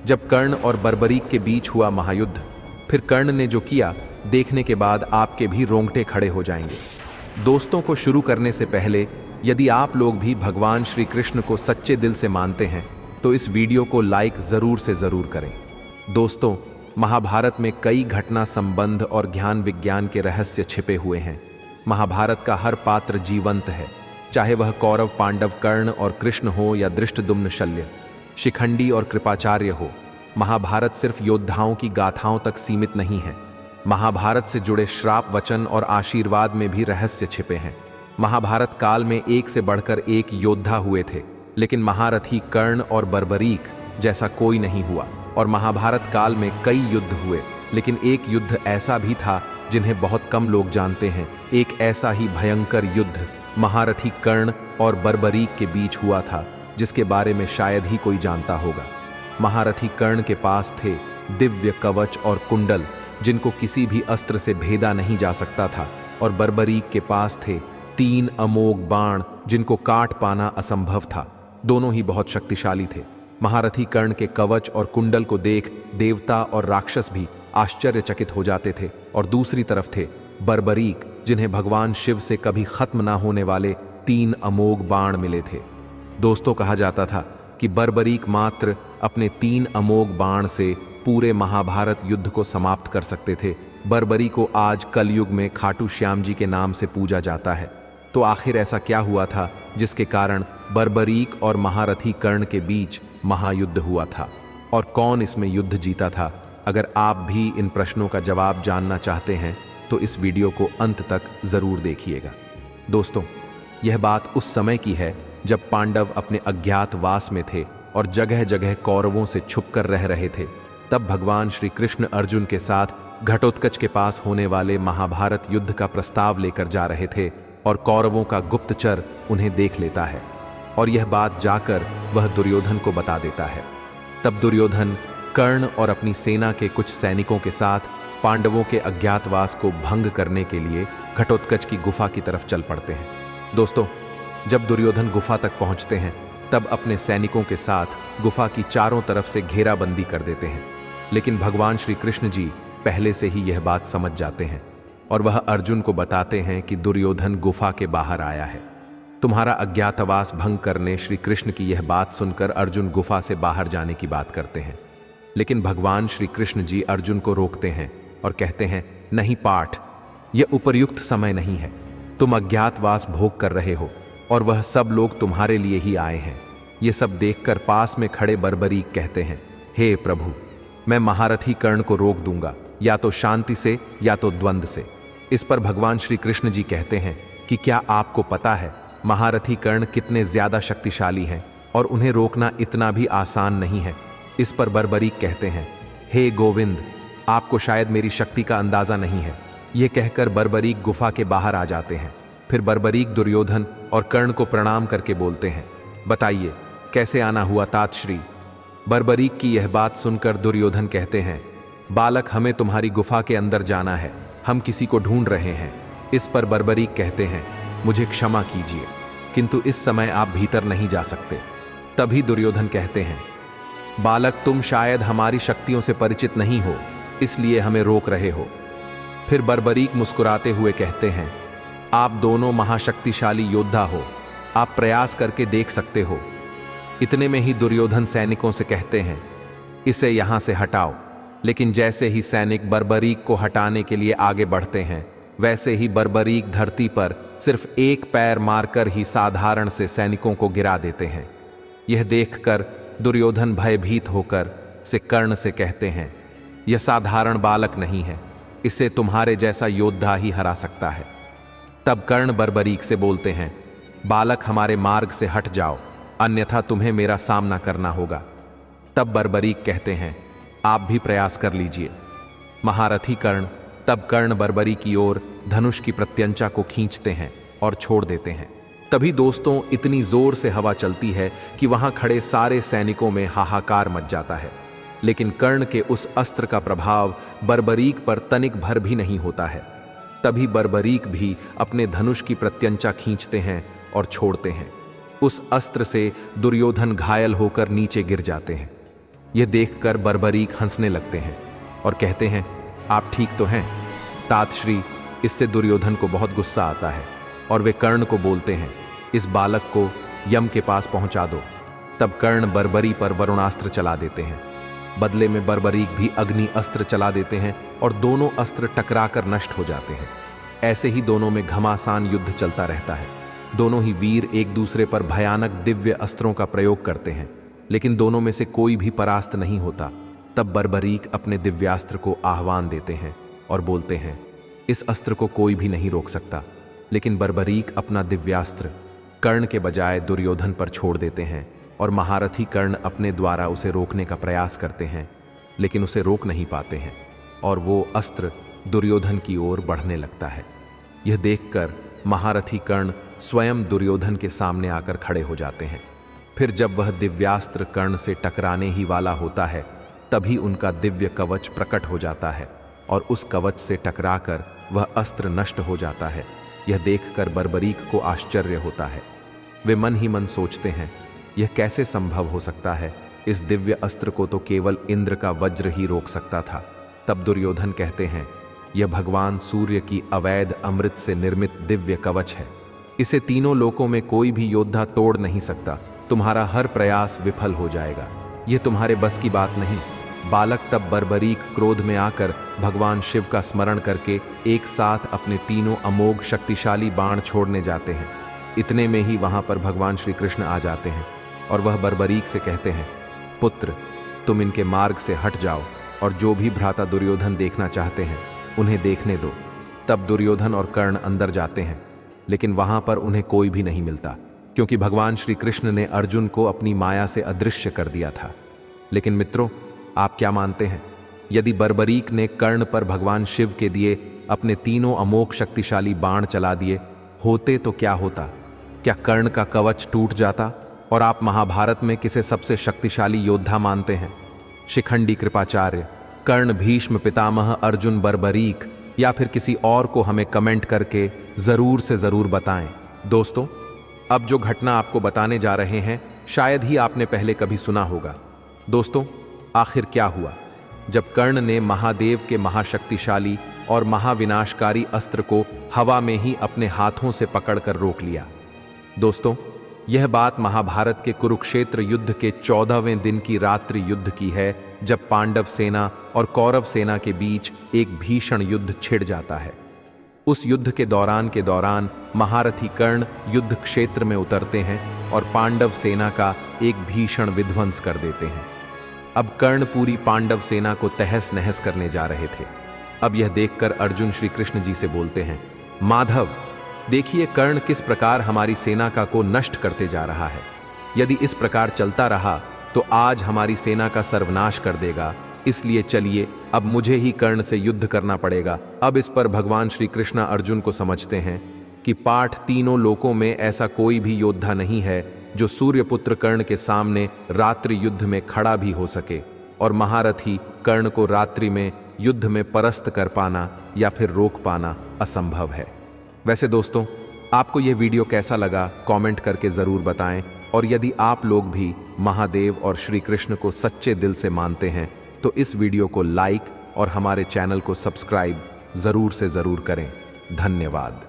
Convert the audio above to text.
जब कर्ण और बर्बरीक के बीच हुआ महायुद्ध। फिर कर्ण ने जो किया देखने के बाद आपके भी रोंगटे खड़े हो जाएंगे। दोस्तों, को शुरू करने से पहले यदि आप लोग भी भगवान श्री कृष्ण को सच्चे दिल से मानते हैं तो इस वीडियो को लाइक जरूर से जरूर करें। दोस्तों, महाभारत में कई घटना संबंध और ज्ञान विज्ञान के रहस्य छिपे हुए हैं। महाभारत का हर पात्र जीवंत है, चाहे वह कौरव पांडव कर्ण और कृष्ण हो या धृष्टद्युम्न शल्य, शिखंडी और कृपाचार्य हो। महाभारत सिर्फ योद्धाओं की गाथाओं तक सीमित नहीं है। महाभारत से जुड़े श्राप वचन और आशीर्वाद में भी रहस्य छिपे हैं। महाभारत काल में एक से बढ़कर एक योद्धा हुए थे, लेकिन महारथी कर्ण और बर्बरीक जैसा कोई नहीं हुआ। और महाभारत काल में कई युद्ध हुए, लेकिन एक युद्ध ऐसा भी था जिन्हें बहुत कम लोग जानते हैं। एक ऐसा ही भयंकर युद्ध महारथी कर्ण और बर्बरीक के बीच हुआ था, जिसके बारे में शायद ही कोई जानता होगा। महारथी कर्ण के पास थे दिव्य कवच और कुंडल, जिनको किसी भी अस्त्र से भेदा नहीं जा सकता था, और बर्बरीक के पास थे 3 अमोघ बाण, जिनको काट पाना असंभव था। दोनों ही बहुत शक्तिशाली थे। महारथी कर्ण के कवच और कुंडल को देख देवता और राक्षस भी आश्चर्यचकित हो जाते थे, और दूसरी तरफ थे बर्बरीक, जिन्हें भगवान शिव से कभी खत्म ना होने वाले 3 अमोघ बाण मिले थे। दोस्तों, कहा जाता था कि बर्बरीक मात्र अपने 3 अमोघ बाण से पूरे महाभारत युद्ध को समाप्त कर सकते थे। बर्बरी को आज कलयुग में खाटू श्याम जी के नाम से पूजा जाता है। तो आखिर ऐसा क्या हुआ था जिसके कारण बर्बरीक और महारथी कर्ण के बीच महायुद्ध हुआ था, और कौन इसमें युद्ध जीता था? अगर आप भी इन प्रश्नों का जवाब जानना चाहते हैं तो इस वीडियो को अंत तक जरूर देखिएगा। दोस्तों, यह बात उस समय की है जब पांडव अपने अज्ञातवास में थे और जगह जगह कौरवों से छुपकर रह रहे थे। तब भगवान श्री कृष्ण अर्जुन के साथ घटोत्कच के पास होने वाले महाभारत युद्ध का प्रस्ताव लेकर जा रहे थे, और कौरवों का गुप्तचर उन्हें देख लेता है, और यह बात जाकर वह दुर्योधन को बता देता है। तब दुर्योधन कर्ण और अपनी सेना के कुछ सैनिकों के साथ पांडवों के अज्ञातवास को भंग करने के लिए घटोत्कच की गुफा की तरफ चल पड़ते हैं। दोस्तों, जब दुर्योधन गुफा तक पहुंचते हैं तब अपने सैनिकों के साथ गुफा की चारों तरफ से घेराबंदी कर देते हैं, लेकिन भगवान श्री कृष्ण जी पहले से ही यह बात समझ जाते हैं, और वह अर्जुन को बताते हैं कि दुर्योधन गुफा के बाहर आया है। तुम्हारा अज्ञातवास भंग करने श्री कृष्ण की यह बात सुनकर अर्जुन गुफा से बाहर जाने की बात करते हैं, लेकिन भगवान श्री कृष्ण जी अर्जुन को रोकते हैं और कहते हैं, नहीं पाठ, यह उपयुक्त समय नहीं है। तुम अज्ञातवास भोग कर रहे हो और वह सब लोग तुम्हारे लिए ही आए हैं। ये सब देखकर पास में खड़े बर्बरीक कहते हैं, हे प्रभु, मैं महारथी कर्ण को रोक दूंगा, या तो शांति से या तो द्वंद्व से। इस पर भगवान श्री कृष्ण जी कहते हैं कि क्या आपको पता है महारथी कर्ण कितने ज्यादा शक्तिशाली हैं, और उन्हें रोकना इतना भी आसान नहीं है। इस पर बर्बरीक कहते हैं, हे गोविंद, आपको शायद मेरी शक्ति का अंदाजा नहीं है। यह कहकर बर्बरीक गुफा के बाहर आ जाते हैं। फिर बर्बरीक दुर्योधन और कर्ण को प्रणाम करके बोलते हैं, बताइए कैसे आना हुआ तातश्री। बर्बरीक की यह बात सुनकर दुर्योधन कहते हैं, बालक, हमें तुम्हारी गुफा के अंदर जाना है, हम किसी को ढूंढ रहे हैं। इस पर बर्बरीक कहते हैं, मुझे क्षमा कीजिए, किंतु इस समय आप भीतर नहीं जा सकते। तभी दुर्योधन कहते हैं, बालक, तुम शायद हमारी शक्तियों से परिचित नहीं हो, इसलिए हमें रोक रहे हो। फिर बर्बरीक मुस्कुराते हुए कहते हैं, आप दोनों महाशक्तिशाली योद्धा हो, आप प्रयास करके देख सकते हो। इतने में ही दुर्योधन सैनिकों से कहते हैं, इसे यहां से हटाओ। लेकिन जैसे ही सैनिक बर्बरीक को हटाने के लिए आगे बढ़ते हैं, वैसे ही बर्बरीक धरती पर सिर्फ एक पैर मारकर ही साधारण से सैनिकों को गिरा देते हैं। यह देखकर दुर्योधन भयभीत होकर से कर्ण से कहते हैं, यह साधारण बालक नहीं है, इसे तुम्हारे जैसा योद्धा ही हरा सकता है। तब कर्ण बर्बरीक से बोलते हैं, बालक, हमारे मार्ग से हट जाओ, अन्यथा तुम्हें मेरा सामना करना होगा। तब बर्बरीक कहते हैं, आप भी प्रयास कर लीजिए। महारथी कर्ण तब कर्ण बर्बरी की ओर धनुष की प्रत्यंचा को खींचते हैं और छोड़ देते हैं। तभी दोस्तों, इतनी जोर से हवा चलती है कि वहां खड़े सारे सैनिकों में हाहाकार मच जाता है। लेकिन कर्ण के उस अस्त्र का प्रभाव बर्बरीक पर तनिक भर भी नहीं होता है। तभी बर्बरीक भी अपने धनुष की प्रत्यंचा खींचते हैं और छोड़ते हैं। उस अस्त्र से दुर्योधन घायल होकर नीचे गिर जाते हैं। यह देखकर बर्बरीक हंसने लगते हैं और कहते हैं, आप ठीक तो हैं तात श्री। इससे दुर्योधन को बहुत गुस्सा आता है और वे कर्ण को बोलते हैं, इस बालक को यम के पास पहुंचा दो। तब कर्ण बर्बरी पर वरुणास्त्र चला देते हैं। बदले में बर्बरीक भी अग्नि अस्त्र चला देते हैं और दोनों अस्त्र टकराकर नष्ट हो जाते हैं। ऐसे ही दोनों में घमासान युद्ध चलता रहता है। दोनों ही वीर एक दूसरे पर भयानक दिव्य अस्त्रों का प्रयोग करते हैं, लेकिन दोनों में से कोई भी परास्त नहीं होता। तब बर्बरीक अपने दिव्यास्त्र को आह्वान देते हैं और बोलते हैं, इस अस्त्र को कोई भी नहीं रोक सकता। लेकिन बर्बरीक अपना दिव्यास्त्र कर्ण के बजाय दुर्योधन पर छोड़ देते हैं और महारथी कर्ण अपने द्वारा उसे रोकने का प्रयास करते हैं, लेकिन उसे रोक नहीं पाते हैं और वो अस्त्र दुर्योधन की ओर बढ़ने लगता है। यह देखकर महारथी कर्ण स्वयं दुर्योधन के सामने आकर खड़े हो जाते हैं। फिर जब वह दिव्यास्त्र कर्ण से टकराने ही वाला होता है, तभी उनका दिव्य कवच प्रकट हो जाता है और उस कवच से टकराकर वह अस्त्र नष्ट हो जाता है। यह देखकर बर्बरीक को आश्चर्य होता है। वे मन ही मन सोचते हैं, यह कैसे संभव हो सकता है? इस दिव्य अस्त्र को तो केवल इंद्र का वज्र ही रोक सकता था। तब दुर्योधन कहते हैं, यह भगवान सूर्य की अवैध अमृत से निर्मित दिव्य कवच है। इसे तीनों लोकों में कोई भी योद्धा तोड़ नहीं सकता। तुम्हारा हर प्रयास विफल हो जाएगा। यह तुम्हारे बस की बात नहीं। बालक तब बर्बरीक क्रोध में आकर भगवान शिव का स्मरण करके एक साथ अपने तीनों अमोघ शक्तिशाली बाण छोड़ने जाते हैं। इतने में ही वहां पर भगवान श्री कृष्ण आ जाते हैं और वह बर्बरीक से कहते हैं, पुत्र, तुम इनके मार्ग से हट जाओ और जो भी भ्राता दुर्योधन देखना चाहते हैं उन्हें देखने दो। तब दुर्योधन और कर्ण अंदर जाते हैं, लेकिन वहां पर उन्हें कोई भी नहीं मिलता, क्योंकि भगवान श्री कृष्ण ने अर्जुन को अपनी माया से अदृश्य कर दिया था। लेकिन मित्रों, आप क्या मानते हैं? यदि बर्बरीक ने कर्ण पर भगवान शिव के दिए अपने तीनों अमोघ शक्तिशाली बाण चला दिए होते तो क्या होता? क्या कर्ण का कवच टूट जाता? और आप महाभारत में किसे सबसे शक्तिशाली योद्धा मानते हैं? शिखंडी कृपाचार्य, कर्ण, भीष्म पितामह, अर्जुन, बर्बरीक या फिर किसी और को हमें कमेंट करके जरूर से जरूर बताएं। दोस्तों, अब जो घटना आपको बताने जा रहे हैं शायद ही आपने पहले कभी सुना होगा। दोस्तों, आखिर क्या हुआ जब कर्ण ने महादेव के महाशक्तिशाली और महाविनाशकारी अस्त्र को हवा में ही अपने हाथों से पकड़कर रोक लिया? दोस्तों, यह बात महाभारत के कुरुक्षेत्र युद्ध के 14वें दिन की रात्रि युद्ध की है, जब पांडव सेना और कौरव सेना के बीच एक भीषण युद्ध छिड़ जाता है। उस युद्ध के दौरान महारथी कर्ण युद्ध क्षेत्र में उतरते हैं और पांडव सेना का एक भीषण विध्वंस कर देते हैं। अब कर्ण पूरी पांडव सेना को तहस नहस करने जा रहे थे। अब यह देखकर अर्जुन श्री कृष्ण जी से बोलते हैं, माधव, देखिए कर्ण किस प्रकार हमारी सेना को नष्ट करते जा रहा है। यदि इस प्रकार चलता रहा तो आज हमारी सेना का सर्वनाश कर देगा। इसलिए चलिए, अब मुझे ही कर्ण से युद्ध करना पड़ेगा। अब इस पर भगवान श्री कृष्ण अर्जुन को समझते हैं कि पाठ तीनों लोकों में ऐसा कोई भी योद्धा नहीं है जो सूर्यपुत्र कर्ण के सामने रात्रि युद्ध में खड़ा भी हो सके, और महारथी कर्ण को रात्रि में युद्ध में परास्त कर पाना या फिर रोक पाना असंभव है। वैसे दोस्तों, आपको यह वीडियो कैसा लगा कमेंट करके ज़रूर बताएं, और यदि आप लोग भी महादेव और श्री कृष्ण को सच्चे दिल से मानते हैं तो इस वीडियो को लाइक और हमारे चैनल को सब्सक्राइब ज़रूर से ज़रूर करें। धन्यवाद।